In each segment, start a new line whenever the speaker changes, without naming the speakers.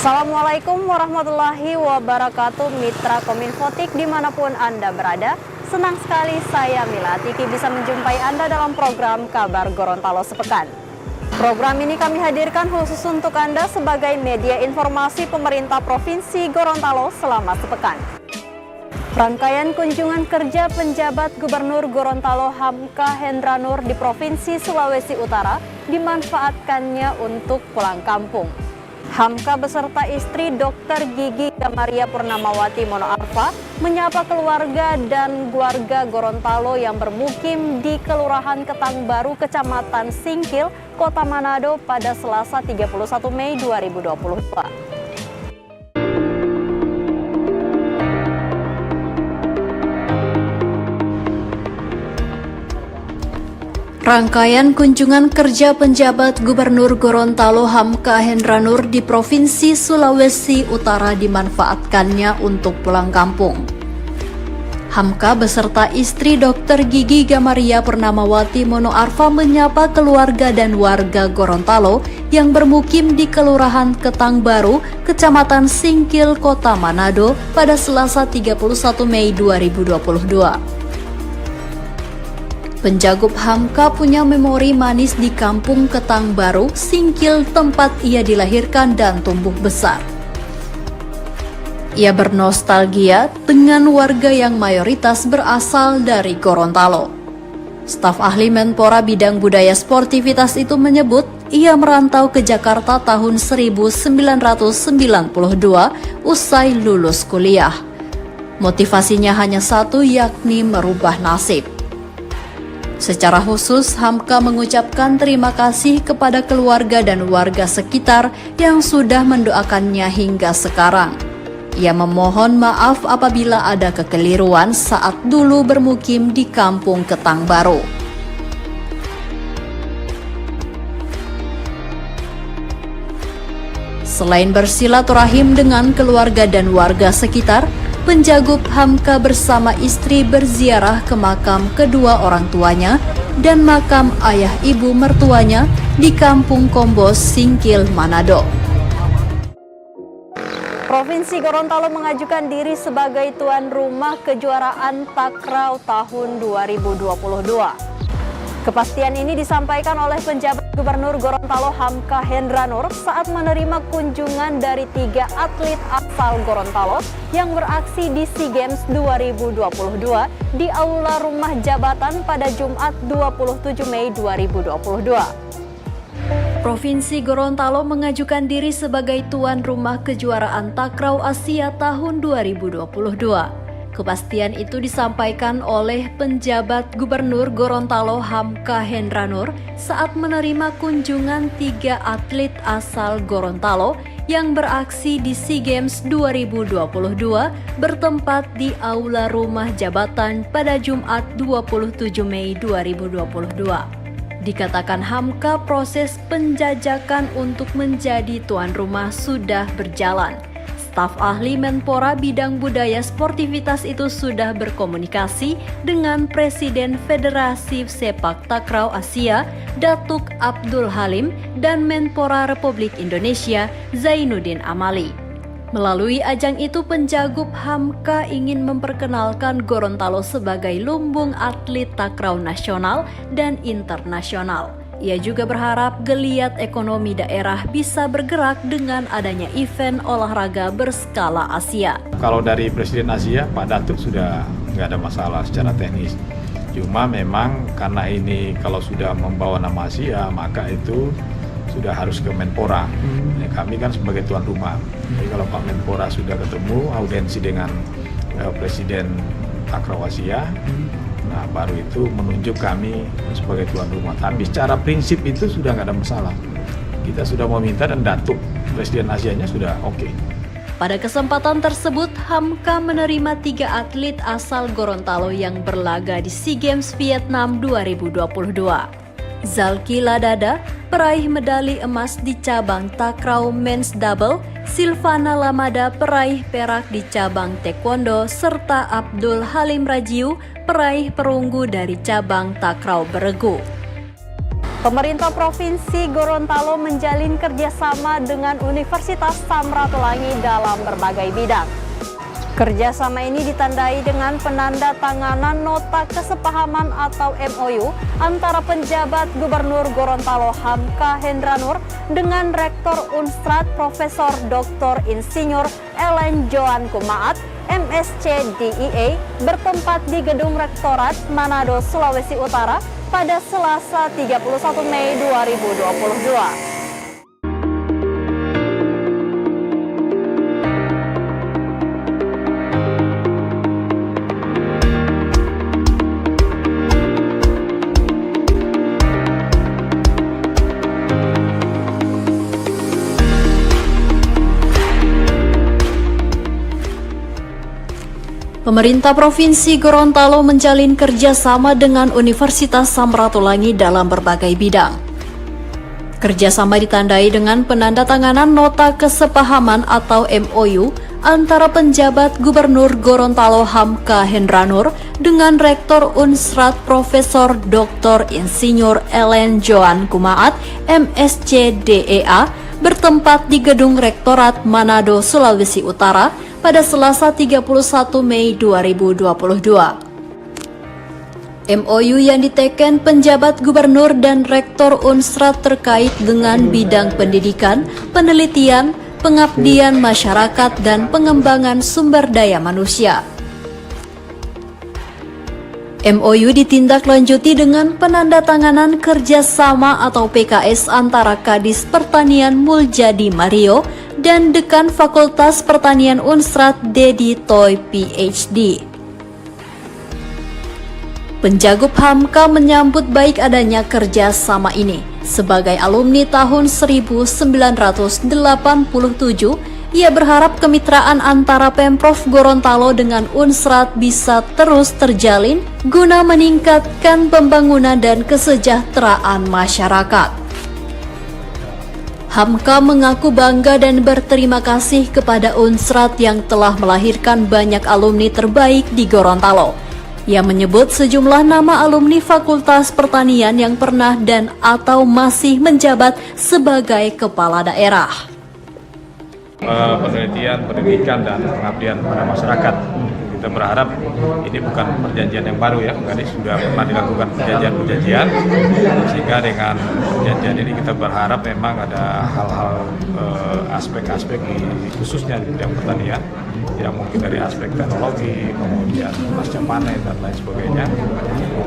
Assalamualaikum warahmatullahi wabarakatuh, Mitra Kominfotik dimanapun Anda berada. Senang sekali saya Mila Tiki bisa menjumpai Anda dalam program Kabar Gorontalo Sepekan. Program ini kami hadirkan khusus untuk Anda sebagai media informasi pemerintah Provinsi Gorontalo selama sepekan. Rangkaian kunjungan kerja penjabat Gubernur Gorontalo Hamka Hendra Nur di Provinsi Sulawesi Utara dimanfaatkannya untuk pulang kampung. Hamka beserta istri Dr. Gigi Gamaria Purnamawati Monoarfa menyapa keluarga dan warga Gorontalo yang bermukim di Kelurahan Ketang Baru, Kecamatan Singkil, Kota Manado pada Selasa 31 Mei 2022.
Rangkaian kunjungan kerja penjabat Gubernur Gorontalo Hamka Hendra Nur di Provinsi Sulawesi Utara dimanfaatkannya untuk pulang kampung. Hamka beserta istri Dr. Gigi Gamaria Purnamawati Monoarfa menyapa keluarga dan warga Gorontalo yang bermukim di Kelurahan Ketang Baru, Kecamatan Singkil, Kota Manado pada Selasa 31 Mei 2022. Penjagob Hamka punya memori manis di Kampung Ketang Baru, Singkil, tempat ia dilahirkan dan tumbuh besar. Ia bernostalgia dengan warga yang mayoritas berasal dari Gorontalo. Staf ahli Menpora bidang budaya sportivitas itu menyebut ia merantau ke Jakarta tahun 1992 usai lulus kuliah. Motivasinya hanya satu, yakni merubah nasib. Secara khusus, Hamka mengucapkan terima kasih kepada keluarga dan warga sekitar yang sudah mendoakannya hingga sekarang. Ia memohon maaf apabila ada kekeliruan saat dulu bermukim di Kampung Ketang Baru. Selain bersilaturahim dengan keluarga dan warga sekitar, Penjagob Hamka bersama istri berziarah ke makam kedua orang tuanya dan makam ayah ibu mertuanya di Kampung Kombos, Singkil, Manado.
Provinsi Gorontalo mengajukan diri sebagai tuan rumah kejuaraan Takraw tahun 2022. Kepastian ini disampaikan oleh penjabat Gubernur Gorontalo Hamka Hendra Nur saat menerima kunjungan dari 3 atlet asal Gorontalo yang beraksi di SEA Games 2022 di Aula Rumah Jabatan pada Jumat 27 Mei 2022.
Provinsi Gorontalo mengajukan diri sebagai tuan rumah kejuaraan Takraw Asia tahun 2022. Kepastian itu disampaikan oleh penjabat Gubernur Gorontalo Hamka Hendra Nur saat menerima kunjungan 3 atlet asal Gorontalo yang beraksi di SEA Games 2022 bertempat di Aula Rumah Jabatan pada Jumat 27 Mei 2022. Dikatakan Hamka, proses penjajakan untuk menjadi tuan rumah sudah berjalan. Staf ahli Menpora bidang budaya sportivitas itu sudah berkomunikasi dengan Presiden Federasi Sepak Takraw Asia, Datuk Abdul Halim, dan Menpora Republik Indonesia, Zainuddin Amali. Melalui ajang itu, Penjagob Hamka ingin memperkenalkan Gorontalo sebagai lumbung atlet takraw nasional dan internasional. Ia juga berharap geliat ekonomi daerah bisa bergerak dengan adanya event olahraga berskala Asia.
Kalau dari Presiden Asia, Pak Datuk sudah nggak ada masalah secara teknis. Cuma memang karena ini kalau sudah membawa nama Asia, maka itu sudah harus ke Menpora. Kami kan sebagai tuan rumah. Jadi kalau Pak Menpora sudah ketemu, audiensi dengan Presiden Takraw Asia, nah baru itu menunjuk kami sebagai tuan rumah. Tapi secara prinsip itu sudah nggak ada masalah. Kita sudah meminta dan Datuk Presiden Asianya sudah oke.
Pada kesempatan tersebut, Hamka menerima 3 atlet asal Gorontalo yang berlaga di SEA Games Vietnam 2022. Zalki Ladada, peraih medali emas di cabang takraw men's double, Silvana Lamada, peraih perak di cabang taekwondo, serta Abdul Halim Rajiu, peraih perunggu dari cabang takraw beregu.
Pemerintah Provinsi Gorontalo menjalin kerjasama dengan Universitas Samratulangi dalam berbagai bidang. Kerjasama ini ditandai dengan penandatanganan Nota Kesepahaman atau MOU antara penjabat Gubernur Gorontalo Hamka Hendranur dengan Rektor Unstrad Profesor Dr. Insinyur Ellen Joan Kumaat, MSc DIA, bertempat di Gedung Rektorat Manado, Sulawesi Utara pada Selasa 31 Mei 2022.
Pemerintah Provinsi Gorontalo menjalin kerjasama dengan Universitas Samratulangi dalam berbagai bidang. Kerjasama ditandai dengan penandatanganan Nota Kesepahaman atau MOU antara penjabat Gubernur Gorontalo Hamka Hendranur dengan Rektor Unstrad Profesor Dr. Insinyur Ellen Joan Kumaat, MSc DEA, bertempat di Gedung Rektorat Manado, Sulawesi Utara pada Selasa 31 Mei 2022. MOU yang diteken penjabat gubernur dan rektor Unstrad terkait dengan bidang pendidikan, penelitian, pengabdian masyarakat, dan pengembangan sumber daya manusia. MOU ditindaklanjuti dengan penandatanganan kerjasama atau PKS antara Kadis Pertanian Muljadi Mario dan Dekan Fakultas Pertanian Unstrad Dedi Toy PhD. Penjagup Hamka menyambut baik adanya kerjasama ini. Sebagai alumni tahun 1987, ia berharap kemitraan antara Pemprov Gorontalo dengan Unstrad bisa terus terjalin guna meningkatkan pembangunan dan kesejahteraan masyarakat. Hamka mengaku bangga dan berterima kasih kepada Unstrad yang telah melahirkan banyak alumni terbaik di Gorontalo. Ia menyebut sejumlah nama alumni Fakultas Pertanian yang pernah dan atau masih menjabat sebagai kepala daerah.
Penelitian, pendidikan, dan pengabdian pada masyarakat. Kita berharap ini bukan perjanjian yang baru ya, karena sudah pernah dilakukan perjanjian-perjanjian, sehingga dengan perjanjian ini kita berharap memang ada hal-hal aspek-aspek khususnya di bidang pertanian, yang mungkin dari aspek teknologi, kemudian pasca panen dan lain sebagainya,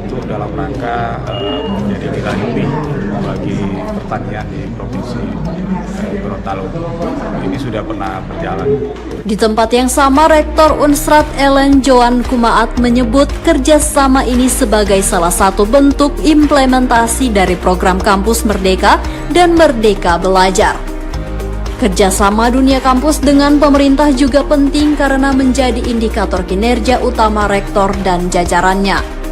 untuk dalam rangka menjadi nilai lebih bagi pertanian di Provinsi Gorontalo. Ini sudah pernah berjalan.
Di tempat yang sama, Rektor Unstrad Ellen Joan Kumaat menyebut kerjasama ini sebagai salah satu bentuk implementasi dari program Kampus Merdeka dan Merdeka Belajar. Kerjasama dunia kampus dengan pemerintah juga penting karena menjadi indikator kinerja utama rektor dan jajarannya.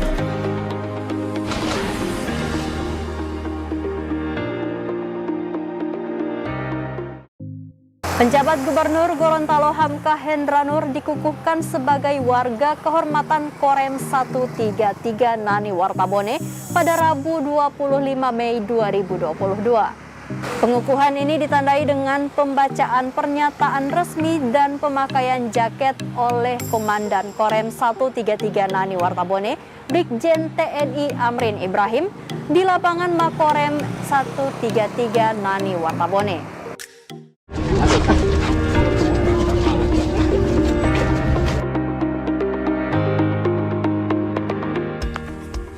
Penjabat Gubernur Gorontalo Hamka Hendranur dikukuhkan sebagai warga kehormatan Korem 133 Nani Wartabone pada Rabu 25 Mei 2022. Pengukuhan ini ditandai dengan pembacaan pernyataan resmi dan pemakaian jaket oleh Komandan Korem 133 Nani Wartabone, Brigjen TNI Amrin Ibrahim, di lapangan Makorem 133 Nani Wartabone.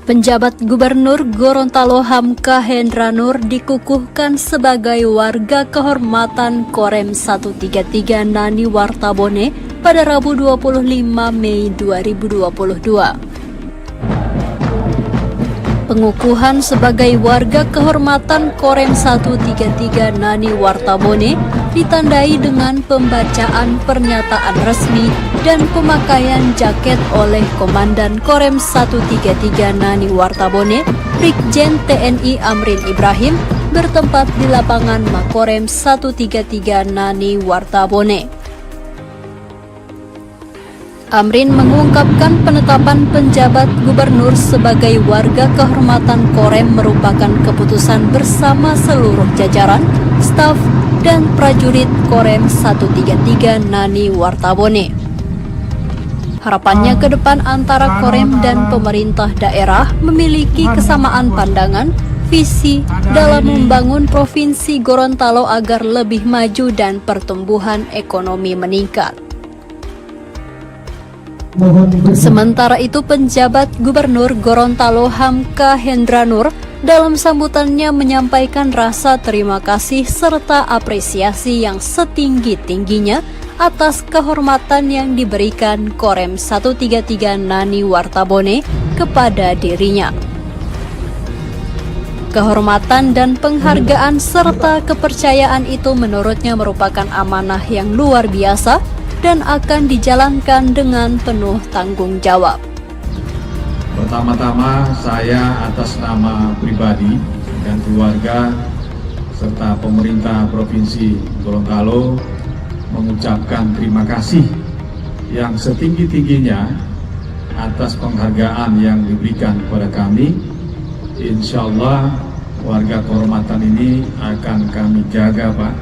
Penjabat Gubernur Gorontalo Hamka Hendranur dikukuhkan sebagai warga kehormatan Korem 133 Nani Wartabone pada Rabu 25 Mei 2022. Pengukuhan sebagai warga kehormatan Korem 133 Nani Wartabone ditandai dengan pembacaan pernyataan resmi dan pemakaian jaket oleh Komandan Korem 133 Nani Wartabone, Brigjen TNI Amrin Ibrahim, bertempat di lapangan Makorem 133 Nani Wartabone. Amrin mengungkapkan penetapan penjabat gubernur sebagai warga kehormatan Korem merupakan keputusan bersama seluruh jajaran, staf, dan prajurit Korem 133 Nani Wartabone. Harapannya ke depan antara Korem dan pemerintah daerah memiliki kesamaan pandangan, visi dalam membangun Provinsi Gorontalo agar lebih maju dan pertumbuhan ekonomi meningkat. Sementara itu, penjabat Gubernur Gorontalo Hamka Hendra Nur dalam sambutannya menyampaikan rasa terima kasih serta apresiasi yang setinggi-tingginya atas kehormatan yang diberikan Korem 133 Nani Wartabone kepada dirinya. Kehormatan dan penghargaan serta kepercayaan itu menurutnya merupakan amanah yang luar biasa dan akan dijalankan dengan penuh tanggung jawab.
Pertama-tama saya atas nama pribadi dan keluarga serta pemerintah Provinsi Gorontalo mengucapkan terima kasih yang setinggi-tingginya atas penghargaan yang diberikan kepada kami. Insya Allah warga kehormatan ini akan kami jaga, Pak.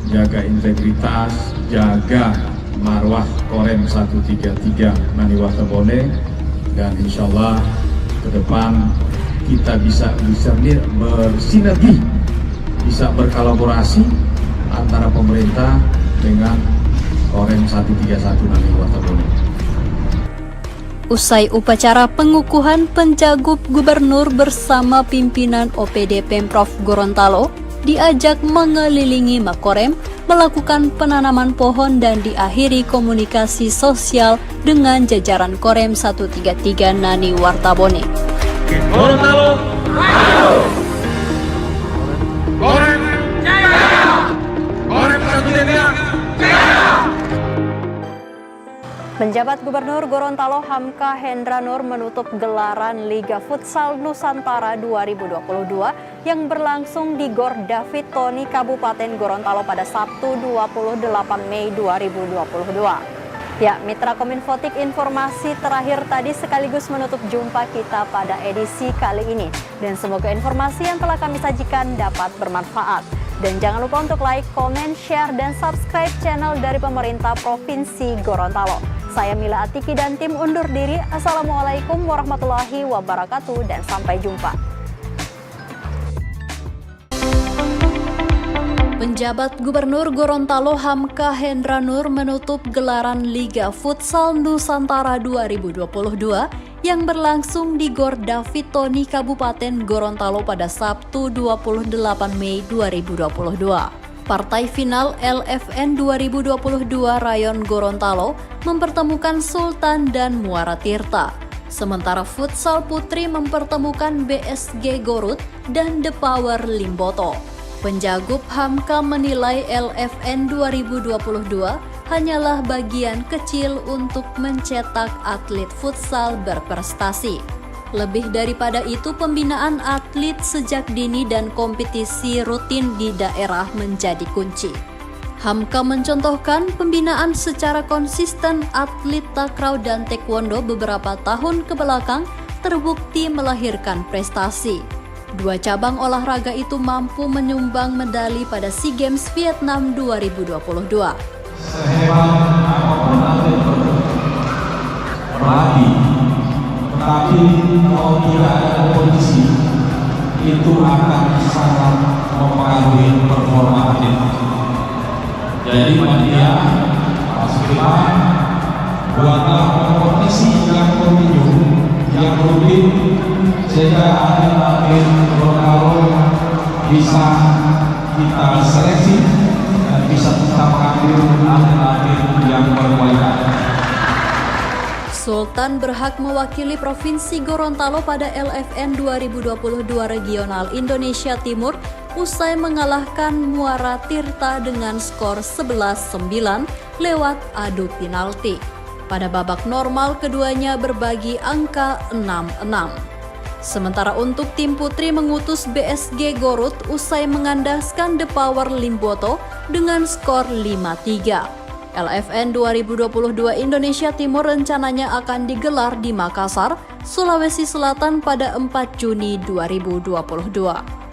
Jaga integritas, jaga marwah Korem 133 Nani Wartabone, dan insya Allah ke depan kita bisa bersinergi, bisa berkolaborasi antara pemerintah dengan Korem 131 Nani Wartabone.
Usai upacara pengukuhan penjagut gubernur bersama pimpinan OPD Pemprov Gorontalo diajak mengelilingi Makorem, melakukan penanaman pohon dan diakhiri komunikasi sosial dengan jajaran Korem 133 Nani Wartabone.
Gorontalo, Korem Jaya! Korem 133 Jaya!
Penjabat Gubernur Gorontalo Hamka Hendra Nur menutup gelaran Liga Futsal Nusantara 2022 yang berlangsung di Gor David Toni Kabupaten Gorontalo pada Sabtu 28 Mei 2022. Ya, Mitra Kominfotik, informasi terakhir tadi sekaligus menutup jumpa kita pada edisi kali ini. Dan semoga informasi yang telah kami sajikan dapat bermanfaat. Dan jangan lupa untuk like, komen, share, dan subscribe channel dari pemerintah Provinsi Gorontalo. Saya Mila Atiki dan tim undur diri. Assalamualaikum warahmatullahi wabarakatuh dan sampai jumpa.
Penjabat Gubernur Gorontalo Hamka Hendra Nur menutup gelaran Liga Futsal Nusantara 2022 yang berlangsung di Gor David Toni Kabupaten Gorontalo pada Sabtu 28 Mei 2022. Partai final LFN 2022 Rayon Gorontalo mempertemukan Sultan dan Muara Tirta. Sementara futsal putri mempertemukan BSG Gorut dan The Power Limboto. Penjagut Hamka menilai LFN 2022 hanyalah bagian kecil untuk mencetak atlet futsal berprestasi. Lebih daripada itu, pembinaan atlet sejak dini dan kompetisi rutin di daerah menjadi kunci. Hamka mencontohkan pembinaan secara konsisten atlet takraw dan taekwondo beberapa tahun kebelakang terbukti melahirkan prestasi. Dua cabang olahraga itu mampu menyumbang medali pada SEA Games Vietnam 2022.
Sehebat apapun atlet berlatih, tetapi kalau tidak ada kondisi, itu akan sangat mempengaruhi performa atlet. Jadi panitia pastikan buatlah kompetisi yang kontinu, yang rutin, sehingga atlet Gorontalo bisa kita seleksi dan bisa kita mengambil atlet yang berkualitas.
Sultan berhak mewakili Provinsi Gorontalo pada LFN 2022 Regional Indonesia Timur usai mengalahkan Muara Tirta dengan skor 11-9 lewat adu penalti. Pada babak normal keduanya berbagi angka 6-6. Sementara untuk tim putri mengutus BSG Gorut usai mengandaskan The Power Limboto dengan skor 5-3. LFN 2022 Indonesia Timur rencananya akan digelar di Makassar, Sulawesi Selatan pada 4 Juni 2022.